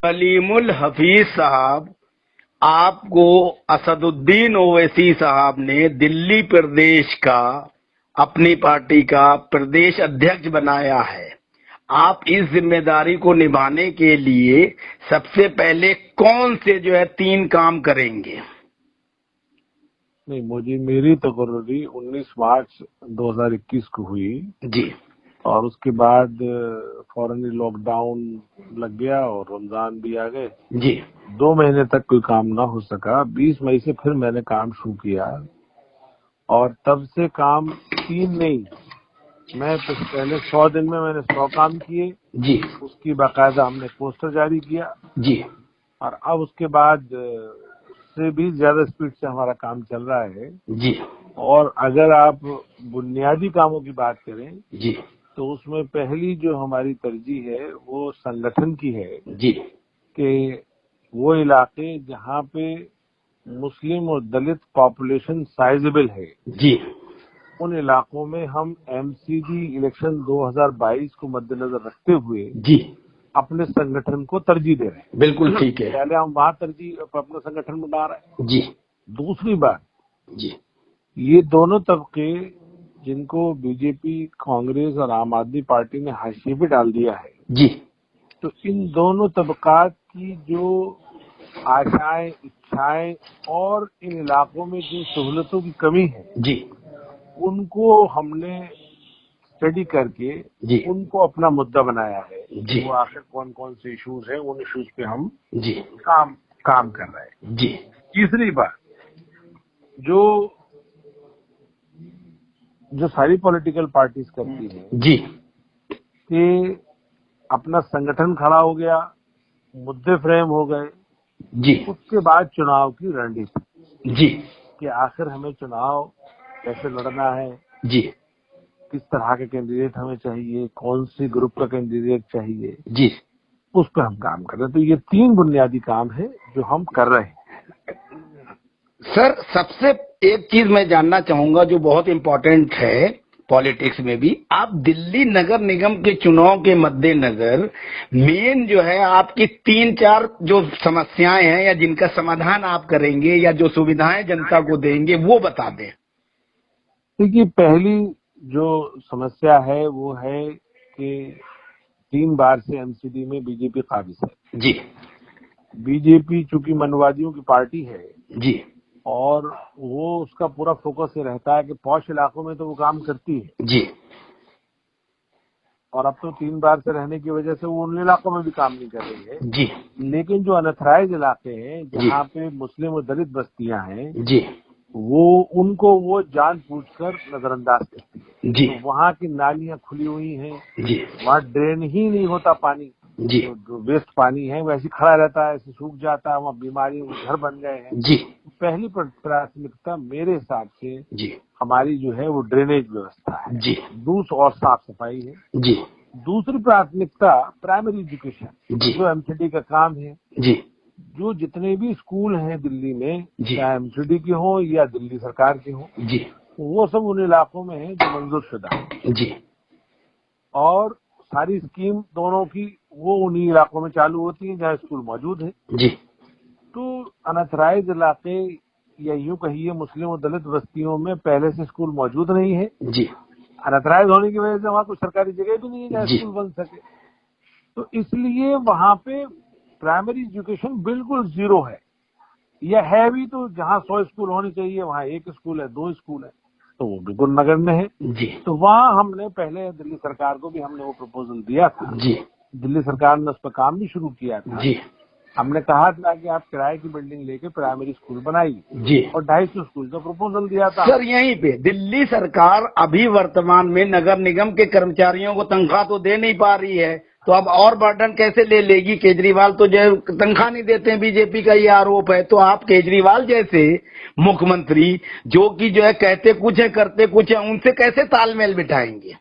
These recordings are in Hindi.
सलीमुल हफीज साहब, आपको असदुद्दीन ओवैसी साहब ने दिल्ली प्रदेश का अपनी पार्टी का प्रदेश अध्यक्ष बनाया है। आप इस जिम्मेदारी को निभाने के लिए सबसे पहले कौन से 3 काम करेंगे? नहीं, मुझे मेरी तकर्री 19 मार्च 2021 को हुई जी, और उसके बाद फौरन ही लॉकडाउन लग गया और रमजान भी आ गए जी, 2 महीने तक कोई काम ना हो सका। 20 मई से फिर मैंने काम शुरू किया और तब से काम 3 नहीं, मैं तो पहले 100 दिन में मैंने 100 काम किए। जी, उसकी बाकायदा हमने पोस्टर जारी किया जी, और अब उसके बाद उससे भी ज्यादा स्पीड से हमारा काम चल रहा है। जी, और अगर आप बुनियादी कामों की बात करें जी, तो उसमें पहली जो हमारी तरजीह है वो संगठन की है जी, कि वो इलाके जहाँ पे मुस्लिम और दलित पॉपुलेशन साइजेबल है, जी, उन इलाकों में हम एमसीडी इलेक्शन 2022 को मद्देनजर रखते हुए जी, अपने संगठन को तरजीह दे रहे हैं। बिल्कुल ठीक है। पहले हम वहाँ तरजीह अपना संगठन बना रहे हैं। जी, दूसरी बात, जी, ये दोनों तबके जिनको बीजेपी, कांग्रेस और आम आदमी पार्टी ने हाशिए पे डाल दिया है, जी, तो इन दोनों तबकात की जो आशाएं, इच्छाएं और इन इलाकों में जिन सहूलतों की कमी है, जी, उनको हमने स्टडी करके जी, उनको अपना मुद्दा बनाया है। जी, वो आखिर कौन कौन से इश्यूज हैं, उन इश्यूज पे हम जी, काम कर रहे हैं। जी, तीसरी बात, जो सारी पॉलिटिकल पार्टीज करती हैं जी, कि अपना संगठन खड़ा हो गया, मुद्दे फ्रेम हो गए, जी, उसके बाद चुनाव की रणनीति जी, कि आखिर हमें चुनाव कैसे लड़ना है, जी, किस तरह के कैंडिडेट हमें चाहिए, कौन सी ग्रुप का कैंडिडेट चाहिए, जी। उस पर हम काम कर रहे हैं। तो ये 3 बुनियादी काम है जो हम कर रहे हैं। सर, सबसे एक चीज मैं जानना चाहूंगा जो बहुत इम्पोर्टेंट है पॉलिटिक्स में भी, आप दिल्ली नगर निगम के चुनाव के मद्देनजर मेन आपकी 3-4 जो समस्याएं हैं या जिनका समाधान आप करेंगे या जो सुविधाएं जनता को देंगे वो बता दें। देखिए, पहली जो समस्या है वो है कि 3 बार से एमसीडी में बीजेपी काबिज है। जी, बीजेपी चूंकि मनवादियों की पार्टी है जी, और वो उसका पूरा फोकस ये रहता है कि पॉश इलाकों में तो वो काम करती है, जी, और अब तो 3 बार से रहने की वजह से वो उन इलाकों में भी काम नहीं कर रही है। जी, लेकिन जो अनथराइज इलाके हैं, जहाँ पे मुस्लिम और दलित बस्तियां हैं, जी, उनको वो जानबूझकर नजरअंदाज करती है। जी, तो वहाँ की नालियां खुली हुई हैं, जी, वहाँ ड्रेन ही नहीं होता पानी, जी, जो वेस्ट पानी है वो ऐसे खड़ा रहता है, ऐसे सूख जाता है, वहाँ बीमारियों के घर बन गए हैं। जी, पहली प्राथमिकता मेरे हिसाब से जी, हमारी जो है वो ड्रेनेज व्यवस्था है, जी, दूसरी और साफ सफाई है। जी, दूसरी प्राथमिकता प्राइमरी एजुकेशन, जी, जो एमसीडी का काम है। जी, जो जितने भी स्कूल हैं दिल्ली में, जी, चाहे एमसीडी के हों या दिल्ली सरकार के हों, जी, वो सब उन इलाकों में है जो मंजूर शुदा है, जी, और सारी स्कीम दोनों की वो उन्हीं इलाकों में चालू होती है जहाँ स्कूल मौजूद है। जी, तो अनथराइज इलाके या यूं कहिए मुस्लिम और दलित बस्तियों में पहले से स्कूल मौजूद नहीं है। जी, अनथराइज होने की वजह से वहाँ कोई सरकारी जगह भी नहीं है जहाँ जी, स्कूल बन सके, तो इसलिए वहाँ पे प्राइमरी एजुकेशन बिल्कुल जीरो है। यह है भी तो जहाँ 100 स्कूल होने चाहिए वहाँ 1 स्कूल है, 2 स्कूल है, तो वो बिल्कुल नगण्य है। जी, तो वहाँ हमने पहले दिल्ली सरकार को भी हमने वो प्रपोजल दिया था। जी, दिल्ली सरकार ने उस पर काम भी शुरू किया था। जी, हमने कहा था कि आप किराए की बिल्डिंग लेके प्राइमरी स्कूल बनाइए, जी। और 250 स्कूल का प्रपोजल दिया था। सर, यहीं पे दिल्ली सरकार अभी वर्तमान में नगर निगम के कर्मचारियों को तनख्वाह तो दे नहीं पा रही है, तो अब और बर्डन कैसे ले लेगी? केजरीवाल तो जो तनख्वाह नहीं देते हैं, बीजेपी का ये आरोप है। तो आप केजरीवाल जैसे मुख्यमंत्री जो कि कहते कुछ है करते कुछ है, उनसे कैसे तालमेल बिठाएंगे?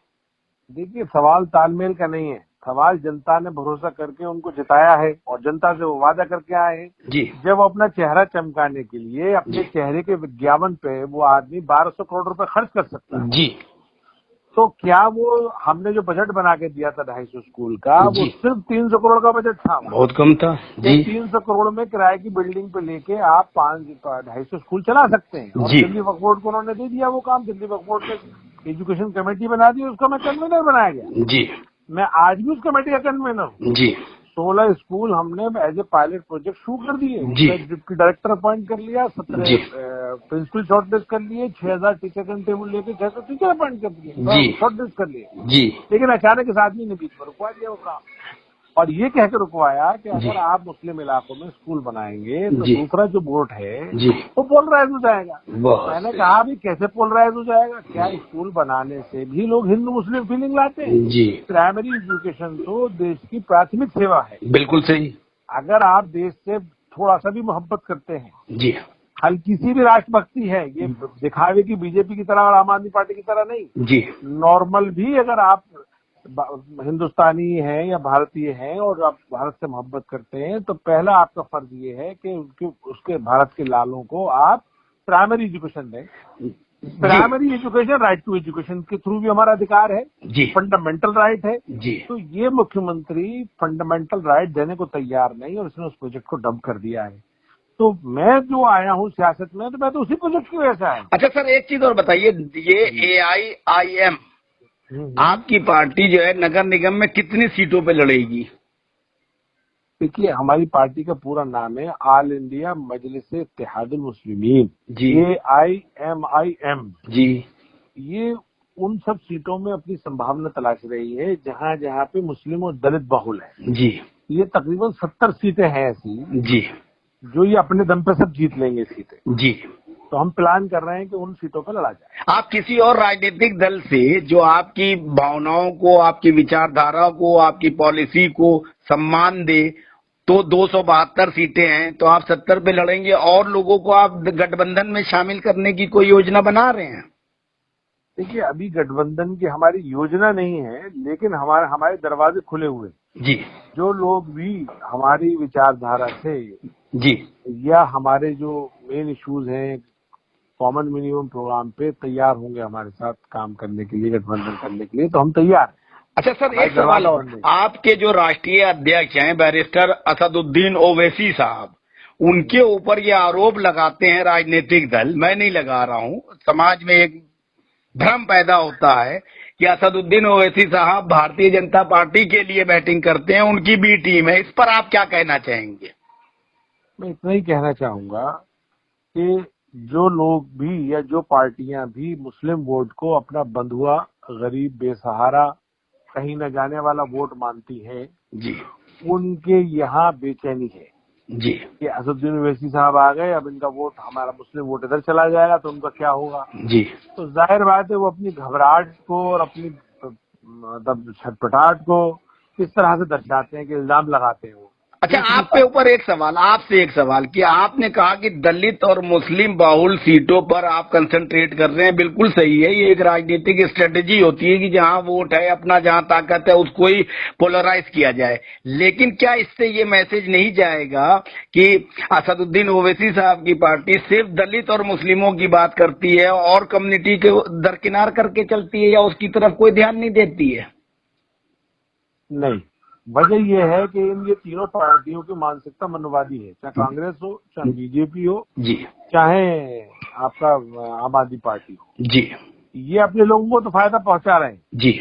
देखिए, सवाल तालमेल का नहीं है, सवाल जनता ने भरोसा करके उनको जिताया है और जनता से वो वादा करके आए हैं। जी, जब अपना चेहरा चमकाने के लिए अपने चेहरे के विज्ञापन पे वो आदमी 1200 करोड़ रुपए खर्च कर सकता है, जी, तो क्या वो हमने जो बजट बना के दिया था 250 स्कूल का, वो जी। सिर्फ 300 करोड़ का बजट था। बहुत कम था जी। 300 करोड़ में किराए की बिल्डिंग पे लेके आप 250 स्कूल चला सकते हैं। और जी। दिल्ली वक्फ बोर्ड को उन्होंने दे दिया वो काम। दिल्ली वक्फ बोर्ड ने एजुकेशन कमेटी बना दी, उसका मैं कन्वीनर बनाया गया। जी। मैं आज भी उस कमेटी का कन्वीनर हूँ। जी। 16 स्कूल हमने एज ए पायलट प्रोजेक्ट शुरू कर दिए। जी। उसमें डिप्टी डायरेक्टर अपॉइंट कर लिया, 17 जी। प्रिंसिपल शॉर्टलिस्ट कर लिए, 6000 टीचर का टेबल लेके 600 टीचर अपॉइंट कर दिए, जी। शॉर्टलिस्ट कर लिए। जी। लेकिन अचानक इस आदमी ने बीच में रुकवा दिया वो काम, और ये कह के रुकवाया कि जी। अगर आप मुस्लिम इलाकों में स्कूल बनाएंगे तो जी। दूसरा जो वोट है जी। वो पोलराइज हो जाएगा। बहुत मैंने सही। कहा भी कैसे पोलराइज हो जाएगा? क्या स्कूल बनाने से भी लोग हिंदू मुस्लिम फीलिंग लाते हैं? जी। प्राइमरी एजुकेशन तो देश की प्राथमिक सेवा है। बिल्कुल सही। अगर आप देश से थोड़ा सा भी मोहब्बत करते हैं, जी। हल्की सी भी राष्ट्रभक्ति है, ये दिखावे की बीजेपी की तरह और आम आदमी पार्टी की तरह नहीं, जी। नॉर्मल भी अगर आप हिंदुस्तानी हैं या भारतीय हैं और आप भारत से मोहब्बत करते हैं, तो पहला आपका फर्ज ये है कि उसके भारत के लालों को आप प्राइमरी एजुकेशन दें। Primary education right to education के थ्रू भी हमारा अधिकार है, जी। फंडामेंटल राइट है। जी। तो ये मुख्यमंत्री फंडामेंटल राइट देने को तैयार नहीं, और इसने उस प्रोजेक्ट को डंप कर दिया है। तो मैं जो आया हूँ सियासत में, तो मैं तो उसी प्रोजेक्ट की वजह से आया हूँ। अच्छा सर, एक चीज और बताइए, ये AIIM आपकी पार्टी जो है नगर निगम में कितनी सीटों पे लड़ेगी? देखिए, हमारी पार्टी का पूरा नाम है ऑल इंडिया मजलिस इत्तेहादुल मुस्लिमीन, जी। AIMIM। जी। ये उन सब सीटों में अपनी संभावना तलाश रही है जहाँ जहाँ पे मुस्लिम और दलित बहुल है। जी। ये तकरीबन 70 सीटें हैं ऐसी जी। जो ये अपने दम पे सब जीत लेंगे सीटें। जी। तो हम प्लान कर रहे हैं कि उन सीटों पर लड़ा जाए। आप किसी और राजनीतिक दल से जो आपकी भावनाओं को, आपकी विचारधारा को, आपकी पॉलिसी को सम्मान दे, तो 272 सीटें हैं, तो आप 70 पे लड़ेंगे, और लोगों को आप गठबंधन में शामिल करने की कोई योजना बना रहे हैं? देखिए, अभी गठबंधन की हमारी योजना नहीं है, लेकिन हमारे दरवाजे खुले हुए हैं। जी। जो लोग भी हमारी विचारधारा से जी। या हमारे जो मेन इश्यूज हैं कॉमन मिनिमम प्रोग्राम पे तैयार होंगे हमारे साथ काम करने के लिए, गठबंधन करने के लिए, तो हम तैयार हैं। अच्छा सर, एक सवाल और, आपके जो राष्ट्रीय अध्यक्ष हैं बैरिस्टर असदुद्दीन ओवैसी साहब, उनके ऊपर ये आरोप लगाते हैं राजनीतिक दल, मैं नहीं लगा रहा हूं, समाज में एक भ्रम पैदा होता है कि असदुद्दीन ओवैसी साहब भारतीय जनता पार्टी के लिए बैटिंग करते हैं, उनकी बी टीम है, इस पर आप क्या कहना चाहेंगे? मैं इतना ही कहना चाहूंगा कि जो लोग भी या जो पार्टियां भी मुस्लिम वोट को अपना बंधुआ, गरीब, बेसहारा, कहीं न जाने वाला वोट मानती है, जी। उनके यहाँ बेचैनी है जी। कि असदुद्दीन ओवैसी साहब आ गए, अब इनका वोट, हमारा मुस्लिम वोट इधर चला जाएगा, तो उनका क्या होगा? जी। तो जाहिर बात है वो अपनी घबराहट को और अपनी मतलब छटपटाहट को किस तरह से दर्शाते हैं कि इल्जाम लगाते हैं वो। अच्छा, आप पे ऊपर एक सवाल, आपसे एक सवाल कि आपने कहा कि दलित और मुस्लिम बहुल सीटों पर आप कंसंट्रेट कर रहे हैं, बिल्कुल सही है, ये एक राजनीतिक स्ट्रेटेजी होती है कि जहां वोट है, अपना जहां ताकत है, उसको ही पोलराइज किया जाए। लेकिन क्या इससे ये मैसेज नहीं जाएगा कि असदुद्दीन ओवैसी साहब की पार्टी सिर्फ दलित और मुस्लिमों की बात करती है और कम्युनिटी के दरकिनार करके चलती है, या उसकी तरफ कोई ध्यान नहीं देती है? नहीं, वजह यह है कि ये तीनों पार्टियों की मानसिकता मनवादी है, चाहे कांग्रेस हो, चाहे बीजेपी हो, जी, चाहे आपका आम आदमी पार्टी हो। जी। ये अपने लोगों को तो फायदा पहुंचा रहे हैं जी।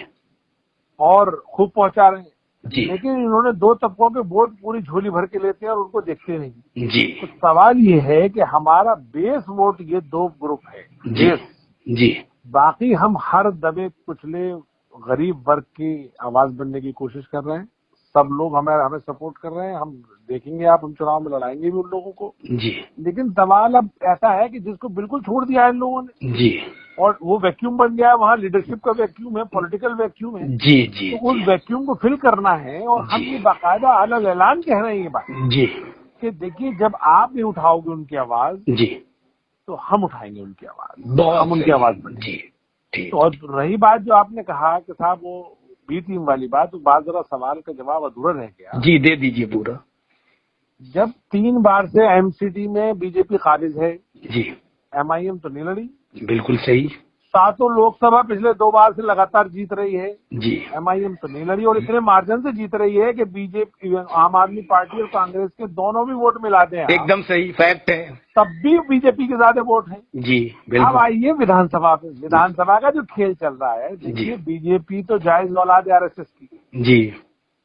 और खूब पहुंचा रहे हैं। जी। लेकिन इन्होंने दो तबकों के वोट पूरी झोली भर के लेते हैं और उनको देखते नहीं। जी। तो सवाल ये है कि हमारा बेस वोट ये दो ग्रुप है, जी। बेस। जी। बाकी हम हर दबे कुचले गरीब वर्ग की आवाज बनने की कोशिश कर रहे हैं। सब लोग हमें सपोर्ट कर रहे हैं। हम देखेंगे, आप हम चुनाव में लड़ाएंगे भी उन लोगों को। जी। लेकिन सवाल अब ऐसा है कि जिसको बिल्कुल छोड़ दिया है इन लोगों ने, जी। और वो वैक्यूम बन गया है, वहाँ लीडरशिप का वैक्यूम है, पॉलिटिकल वैक्यूम है। जी। जी। तो उस वैक्यूम को फिल करना है, और हम ये बाकायदा अलग ऐलान कह रहे हैं ये बात जी। कि देखिए, जब आप नहीं उठाओगे उनकी आवाज, जी, तो हम उठाएंगे उनकी आवाज, बहुत हम उनकी आवाज बनेंगे। जी, ठीक। तो और रही बात जो आपने कहा कि साहब वो बी टीम वाली बात, तो बात जरा सवाल का जवाब अधूरा रह गया। जी, दे दीजिए पूरा। जब 3 बार से एमसीडी में बीजेपी खारिज है, जी, एमआईएम तो नहीं लड़ी, बिल्कुल सही। सातों लोकसभा पिछले 2 बार से लगातार जीत रही है। जी एमआईएम तो नहीं लड़ी और इतने मार्जिन से जीत रही है कि बीजेपी, आम आदमी पार्टी और कांग्रेस के दोनों भी वोट मिला दें आप, एकदम सही फैक्ट है। तब भी बीजेपी के ज्यादा वोट हैं। जी अब बिल्कुल। आइए विधानसभा पे, विधानसभा का जो खेल चल रहा है, देखिए बीजेपी तो जायज औलाद आरएसएस की जी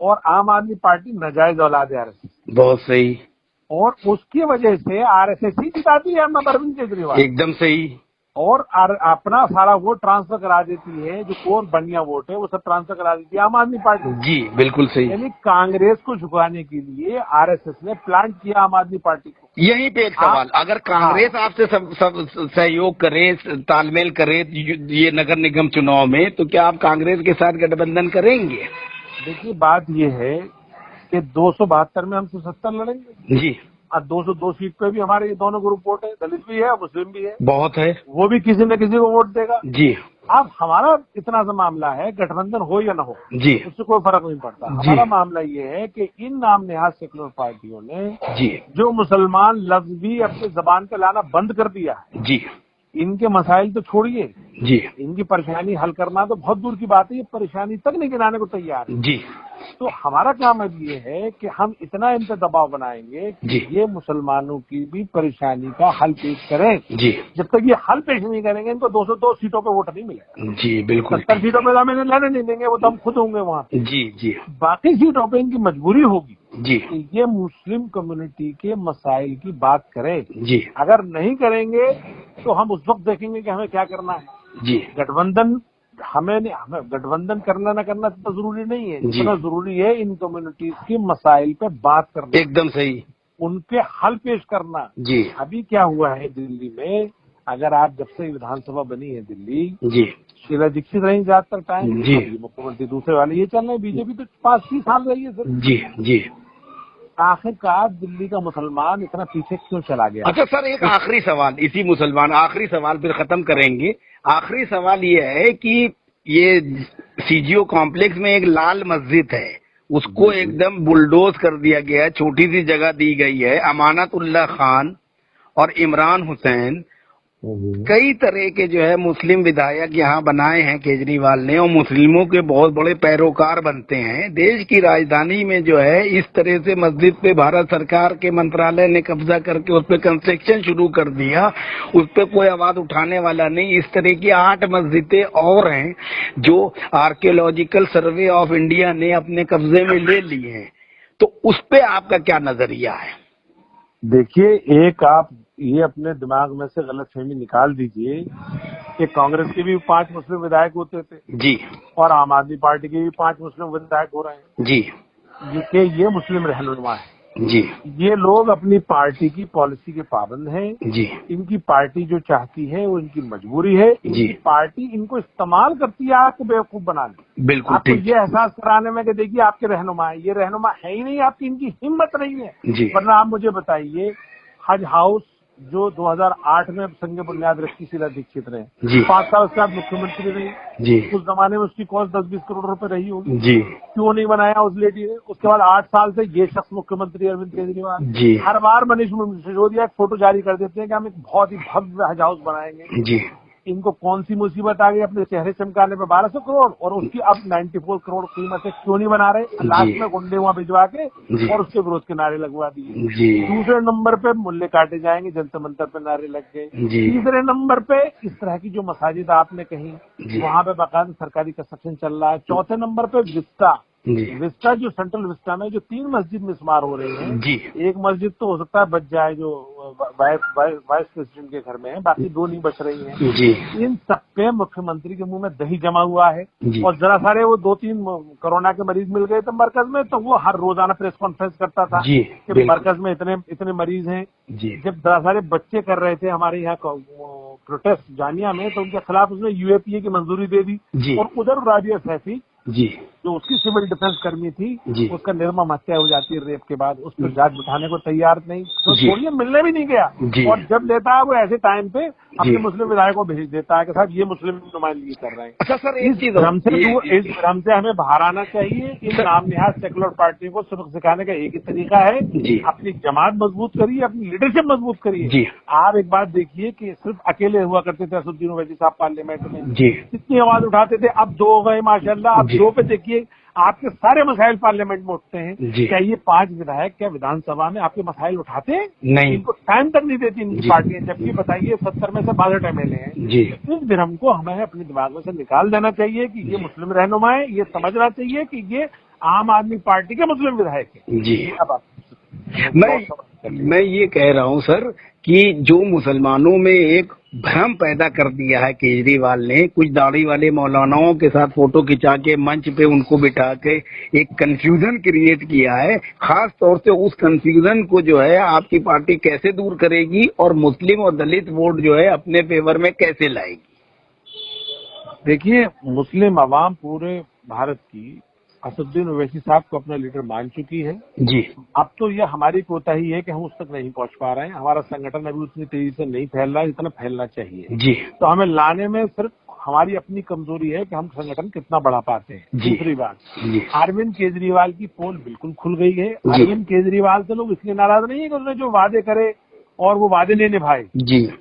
और आम आदमी पार्टी नाजायज औलाद आरएसएस, बहुत सही। और उसकी वजह से आरएसएस ही जिताती है अपना अरविंद केजरीवाल, एकदम सही। और अपना सारा वोट ट्रांसफर करा देती है, जो कोर बढ़िया वोट है वो सब ट्रांसफर करा देती है आम आदमी पार्टी। जी बिल्कुल सही। यानी कांग्रेस को झुकाने के लिए आरएसएस ने प्लांट किया आम आदमी पार्टी को। यहीं पे एक सवाल, अगर कांग्रेस आपसे सब सहयोग करे, तालमेल करे ये नगर निगम चुनाव में, तो क्या आप कांग्रेस के साथ गठबंधन करेंगे? देखिए बात ये है कि 272 में हम 170 लड़ेंगे जी। और 202 सीट पे भी हमारे ये दोनों ग्रुप वोट है, दलित भी है मुस्लिम भी है, बहुत है। वो भी किसी न किसी को वोट देगा। जी अब हमारा इतना सा मामला है, गठबंधन हो या न हो जी उससे कोई फर्क नहीं पड़ता। जी। हमारा मामला ये है कि इन नाम नेहाज सेकुलर पार्टियों ने जी जो मुसलमान लफ्ज भी अपने जबान पे लाना बंद कर दिया है, जी इनके मसाइल तो छोड़िए, जी इनकी परेशानी हल करना तो बहुत दूर की बात है, ये परेशानी तक नहीं गिनाने को तैयार है। जी तो हमारा काम अब ये है कि हम इतना इन पे दबाव बनाएंगे कि जी। ये मुसलमानों की भी परेशानी का हल पेश करें। जी जब तक ये हल पेश नहीं करेंगे इनको 202 सीटों पे वोट नहीं मिलेगा। जी बिल्कुल। 70 सीटों पे हमें लड़ने नहीं देंगे, वो तो हम खुद होंगे वहाँ पे। जी जी बाकी सीटों पे इनकी मजबूरी होगी जी कि ये मुस्लिम कम्युनिटी के मसाइल की बात करें। जी अगर नहीं करेंगे तो हम उस वक्त देखेंगे कि हमें क्या करना है। जी गठबंधन हमें गठबंधन करना न करना तो जरूरी नहीं है, जितना जरूरी है इन कम्युनिटीज के मसाइल पे बात करना, एकदम सही। उनके हल पेश करना। जी अभी क्या हुआ है दिल्ली में, अगर आप जब से विधानसभा बनी है दिल्ली, जी शीला दीक्षित रही ज्यादातर टाइम, जी। अभी मुख्यमंत्री दूसरे वाले ये चल रहे हैं, बीजेपी तो 5-6 साल रही है सर। जी जी। आखिरकार दिल्ली का मुसलमान इतना पीछे क्यों चला गया? अच्छा सर, एक आखिरी सवाल, इसी मुसलमान आखिरी सवाल फिर खत्म करेंगे। आखिरी सवाल ये है कि ये सीजीओ कॉम्प्लेक्स में एक लाल मस्जिद है, उसको एकदम बुलडोज कर दिया गया है, छोटी सी जगह दी गई है। अमानतुल्लाह खान और इमरान हुसैन, कई तरह के जो है मुस्लिम विधायक यहाँ बनाए हैं केजरीवाल ने, और मुस्लिमों के बहुत बड़े पैरोकार बनते हैं। देश की राजधानी में जो है इस तरह से मस्जिद पे भारत सरकार के मंत्रालय ने कब्जा करके उस पर कंस्ट्रक्शन शुरू कर दिया, उस पर कोई आवाज उठाने वाला नहीं। इस तरह की 8 मस्जिदें और हैं जो आर्कियोलॉजिकल सर्वे ऑफ इंडिया ने अपने कब्जे में ले ली हैं, तो उस पे आपका क्या नजरिया है? देखिए, एक आप ये अपने दिमाग में से गलतफहमी निकाल दीजिए कि कांग्रेस के भी 5 मुस्लिम विधायक होते थे जी और आम आदमी पार्टी के भी 5 मुस्लिम विधायक हो रहे हैं जी ये मुस्लिम रहनुमा है। जी ये लोग अपनी पार्टी की पॉलिसी के पाबंद हैं। जी इनकी पार्टी जो चाहती है वो इनकी मजबूरी है। इनकी पार्टी इनको इस्तेमाल करती है आपको बेवकूफ बनाने, बिल्कुल आपको ठीक। ये एहसास कराने में कि देखिए आपके रहनुमा है, ये रहनुमा है ही नहीं, आपकी इनकी हिम्मत नहीं है। जी। वरना आप मुझे बताइए, हज हाउस जो 2008 में संग बुनियाद रखी शीला दीक्षित ने, जी। 5 साल उसके बाद मुख्यमंत्री रही जी उस जमाने में उसकी कॉस्ट 10-20 करोड़ रुपए रही होगी, जी क्यों नहीं बनाया उस लेडी ने? उसके बाद 8 साल से ये शख्स मुख्यमंत्री अरविंद केजरीवाल जी हर बार मनीष सिसोदिया एक फोटो जारी कर देते हैं कि हम एक बहुत ही भव्य हज हाउस बनाएंगे। जी इनको कौन सी मुसीबत आ गई अपने चेहरे चमकाने पे 1200 करोड़, और उसकी अब 94 करोड़ कीमत है, क्यों नहीं बना रहे? लास्ट में गुंडे वहां भिजवा के और उसके विरोध के नारे लगवा दिए। जी दूसरे नंबर पे मुल्ले काटे जाएंगे, जनता मंतर पे नारे लग गए। जी। तीसरे नंबर पे इस तरह की जो मसाजिद आपने कही, वहां पे बाकायदा सरकारी कंस्ट्रक्शन चल रहा है। चौथे नंबर पे विस्टा जो सेंट्रल विस्टा में जो 3 मस्जिद मिसमार हो रही है जी। एक मस्जिद तो हो सकता है बच जाए जो वाइस प्रेसिडेंट के घर में है, बाकी 2 नहीं बच रही हैं। जी इन सब पे मुख्यमंत्री के मुंह में दही जमा हुआ है। जी। और जरा सारे वो 2-3 कोरोना के मरीज मिल गए थे मरकज में, तो वो हर रोजाना प्रेस कॉन्फ्रेंस करता था जी, कि मरकज में इतने मरीज हैं। जी जब जरा सारे बच्चे कर रहे थे हमारे यहाँ प्रोटेस्ट जामिया में, तो उनके खिलाफ उसने यूएपीए की मंजूरी दे दी। जी। और उधर राबिया सैफी जी जो उसकी सिविल डिफेंस कर्मी थी, जी। उसका निर्मम हत्या हो जाती है रेप के बाद, उस पर जांच बिठाने को तैयार नहीं, तो जी। छोड़िए मिलने भी नहीं गया। जी। और जब लेता है वो ऐसे टाइम पे अपने जी। मुस्लिम विधायकों को भेज देता है कि साहब ये मुस्लिम नुमाइंदगी कर रहे हैं। अच्छा सर, एक इस चीज भ्रम से ये- इस भ्रम से हमें बाहर आना चाहिए। इन सर- नाम निहाद सेकुलर पार्टियों को सबक सिखाने का एक ही तरीका है, जी। अपनी जमात मजबूत करिए, अपनी लीडरशिप मजबूत करिए। जी। आप एक बात देखिए कि सिर्फ अकेले हुआ करते थे असदुद्दीन ओवैसी साहब पार्लियामेंट में, जी। कितनी आवाज उठाते थे, अब 2 हो गए माशाल्लाह। अब जी। 2 पे देखिए आपके सारे मसाइल पार्लियामेंट में उठते हैं। जी। क्या ये 5 विधायक क्या विधानसभा में आपके मसाइल उठाते हैं? नहीं। इनको टाइम तक नहीं देती इनकी जी। पार्टियां, जबकि बताइए 70 में से 62 MLA हैं। जी। इस भ्रम को हमें अपने दिमाग में से निकाल देना चाहिए कि ये मुस्लिम रहनुमा है, ये समझना चाहिए कि ये आम आदमी पार्टी के मुस्लिम विधायक है। जी। अब आप मैं ये कह रहा हूं सर कि जो मुसलमानों में एक भ्रम पैदा कर दिया है केजरीवाल ने, कुछ दाढ़ी वाले मौलानाओं के साथ फोटो खिंचा के मंच पे उनको बिठा के एक कंफ्यूजन क्रिएट किया है। खास तौर से उस कंफ्यूजन को जो है आपकी पार्टी कैसे दूर करेगी और मुस्लिम और दलित वोट जो है अपने फेवर में कैसे लाएगी? देखिए, मुस्लिम आवाम पूरे भारत की असदुद्दीन ओवैसी साहब को अपना लीडर मान चुकी है। जी। अब तो यह हमारी कोताही है कि हम उस तक नहीं पहुंच पा रहे हैं। हमारा संगठन अभी उतनी तेजी से नहीं फैल रहा है जितना फैलना चाहिए। जी। तो हमें लाने में सिर्फ हमारी अपनी कमजोरी है कि हम संगठन कितना बढ़ा पाते हैं। जी। दूसरी बात, जी। अरविंद केजरीवाल की पोल बिल्कुल खुल गई है। जी। अरविंद केजरीवाल से लोग इसलिए नाराज नहीं है कि उसने जो वादे करे और वो वादे नहीं निभाए। जी।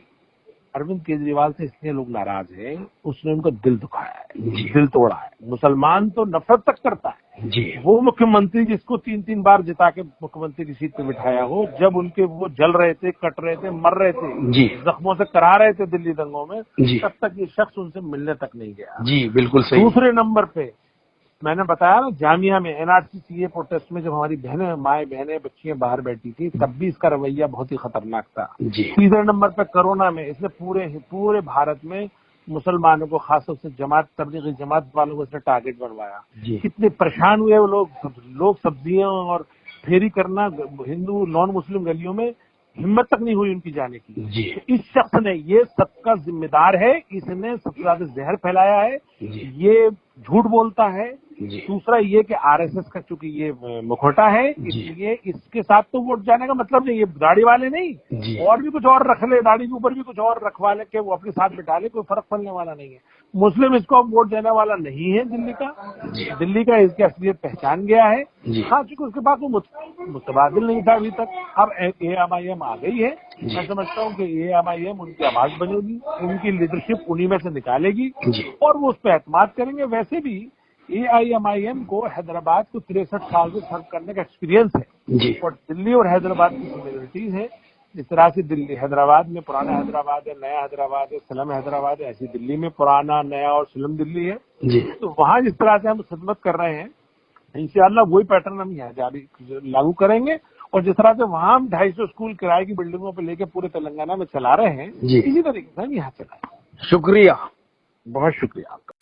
अरविंद केजरीवाल से इसलिए लोग नाराज हैं, उसने उनका दिल दुखाया है, जी। दिल तोड़ा है। मुसलमान तो नफरत तक करता है। जी। वो मुख्यमंत्री जिसको 3-3 बार जिता के मुख्यमंत्री की सीट पे बिठाया हो, जब उनके वो जल रहे थे, कट रहे थे, मर रहे थे, जी। जख्मों से करा रहे थे दिल्ली दंगों में, जी। तब तक ये शख्स उनसे मिलने तक नहीं गया। जी, बिल्कुल सही। दूसरे नंबर पे मैंने बताया ना, जामिया में NRC CA प्रोटेस्ट में जब हमारी बहनें, माए बहनें, बच्चियां बाहर बैठी थी, तब भी इसका रवैया बहुत ही खतरनाक था। जी। तीसरे नंबर पे कोरोना में इसने पूरे भारत में मुसलमानों को, खासतौर से जमात, तबलीगी जमात वालों को इसने टारगेट बनवाया। जी। कितने परेशान हुए वो लोग सब्जियां और फेरी करना हिंदू नॉन मुस्लिम गलियों में, हिम्मत तक नहीं हुई उनकी जाने की। जी। तो इस शख्स ने, ये सबका जिम्मेदार है, इसने सबसे ज्यादा जहर फैलाया है। जी। ये झूठ बोलता है। जी। दूसरा ये कि RSS का चूंकि ये मुखौटा है, इसलिए इसके साथ तो वोट जाने का मतलब नहीं। ये दाढ़ी वाले नहीं, जी। और भी कुछ और रख ले, दाढ़ी के ऊपर भी कुछ और रखवा ले के वो अपने साथ बिठा ले, कोई फर्क पड़ने वाला नहीं है। मुस्लिम इसको अब वोट देने वाला नहीं है दिल्ली का। दिल्ली का इसकी असलियत पहचान गया है। जी। हाँ, चूंकि उसके पास वो मुतबादिल नहीं था अभी तक, अब AMIM आ गई है। जी। मैं समझता हूँ कि AMIM उनकी आवाज बनेगी, उनकी लीडरशिप उन्हीं में से निकालेगी जी। और वो उस पर एतमाद करेंगे। वैसे भी AIMIM को हैदराबाद को 63 साल से सर्व करने का एक्सपीरियंस है। जी। और दिल्ली और हैदराबाद की सिमिलरिटीज है। जिस तरह से दिल्ली, हैदराबाद में पुराना हैदराबाद है, नया हैदराबाद है, स्लम हैदराबाद है, ऐसी दिल्ली में पुराना, नया और स्लम दिल्ली है। जी। तो वहाँ जिस तरह से हम खिदमत कर रहे हैं, इंशाअल्लाह वही पैटर्न हम यहाँ जारी लागू करेंगे। और जिस तरह से वहाँ हम 250 स्कूल किराए की बिल्डिंगों पर लेके पूरे तेलंगाना में चला रहे हैं, जी। इसी तरीके से हम यहाँ चलाएं। शुक्रिया। बहुत शुक्रिया आपका।